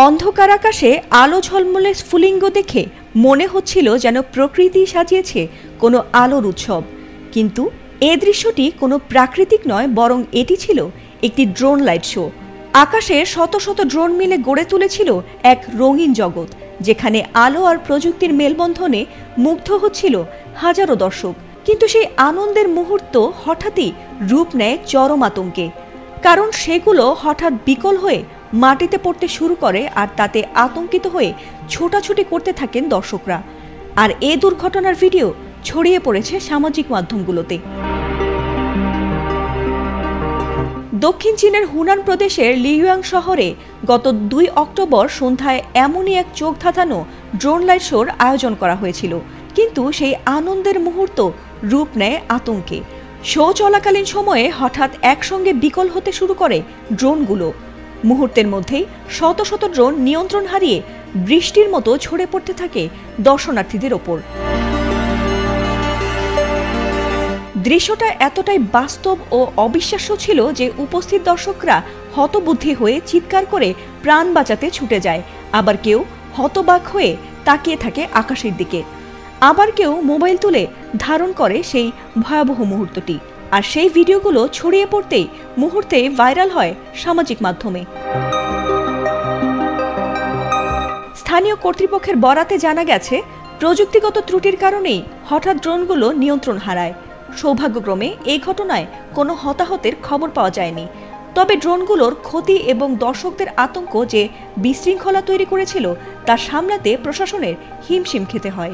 অন্ধকার আকাশে আলো ঝলমলে স্ফুলিঙ্গ দেখে মনে হচ্ছিল যেন প্রকৃতি সাজিয়েছে কোনো আলোর উৎসব। কিন্তু এই দৃশ্যটি কোনো প্রাকৃতিক নয়, বরং এটি ছিল একটি ড্রোন লাইট শো। আকাশে শত শত ড্রোন মিলে গড়ে তুলেছিল এক রঙিন জগৎ, যেখানে আলো আর প্রযুক্তির মেলবন্ধনে মুগ্ধ হচ্ছিল হাজারো দর্শক। কিন্তু সেই আনন্দের মুহূর্ত হঠাৎই রূপ নেয় চরম আতঙ্কে, কারণ সেগুলো হঠাৎ বিকল হয়ে মাটিতে পড়তে শুরু করে, আর তাতে আতঙ্কিত হয়ে ছোটাছুটি করতে থাকেন দর্শকরা। আর এই দুর্ঘটনার ভিডিও ছড়িয়ে পড়েছে সামাজিক মাধ্যমগুলোতে। দক্ষিণ চীনের হুনান প্রদেশের লিউয়াং শহরে গত 2 অক্টোবর সন্ধ্যায় এমনই এক চোখ ধাঁধানো ড্রোন লাইট শোর আয়োজন করা হয়েছিল। কিন্তু সেই আনন্দের মুহূর্ত রূপ নেয় আতঙ্কে। শো চলাকালীন সময়ে হঠাৎ একসঙ্গে বিকল হতে শুরু করে ড্রোনগুলো। মুহূর্তের মধ্যেই শত শত ড্রোন নিয়ন্ত্রণ হারিয়ে বৃষ্টির মতো ঝরে পড়তে থাকে দর্শনার্থীদের ওপর। দৃশ্যটা এতটাই বাস্তব ও অবিশ্বাস্য ছিল যে উপস্থিত দর্শকরা হতবুদ্ধি হয়ে চিৎকার করে প্রাণ বাঁচাতে ছুটে যায়। আবার কেউ হতবাক হয়ে তাকিয়ে থাকে আকাশের দিকে, আবার কেউ মোবাইল তুলে ধারণ করে সেই ভয়াবহ মুহূর্তটি। আর সেই ভিডিওগুলো ছড়িয়ে পড়তেই মুহূর্তে ভাইরাল হয় সামাজিক মাধ্যমে। স্থানীয় কর্তৃপক্ষের বরাতে জানা গেছে, প্রযুক্তিগত ত্রুটির কারণেই হঠাৎ ড্রোনগুলো নিয়ন্ত্রণ হারায়। সৌভাগ্যক্রমে এই ঘটনায় কোনো হতাহতের খবর পাওয়া যায়নি। তবে ড্রোনগুলোর ক্ষতি এবং দর্শকদের আতঙ্ক যে বিশৃঙ্খলা তৈরি করেছিল তা সামলাতে প্রশাসনের হিমশিম খেতে হয়।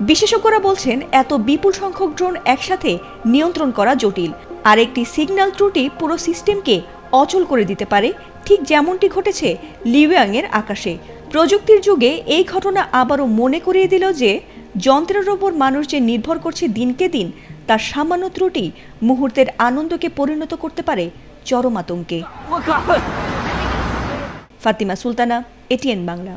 বিশেষজ্ঞরা বলছেন, এত বিপুল সংখ্যক ড্রোন একসাথে নিয়ন্ত্রণ করা জটিল, আর একটি সিগন্যাল ত্রুটি পুরো সিস্টেমকে অচল করে দিতে পারে, ঠিক যেমনটি ঘটেছে লিউয়াংয়ের আকাশে। প্রযুক্তির যুগে এই ঘটনা আবারও মনে করিয়ে দিল যে যন্ত্রের ওপর মানুষ যে নির্ভর করছে দিনকে দিন, তার সামান্য ত্রুটি মুহূর্তের আনন্দকে পরিণত করতে পারে চরম আতঙ্কে। ফাতিমা সুলতানা, এটিএন বাংলা।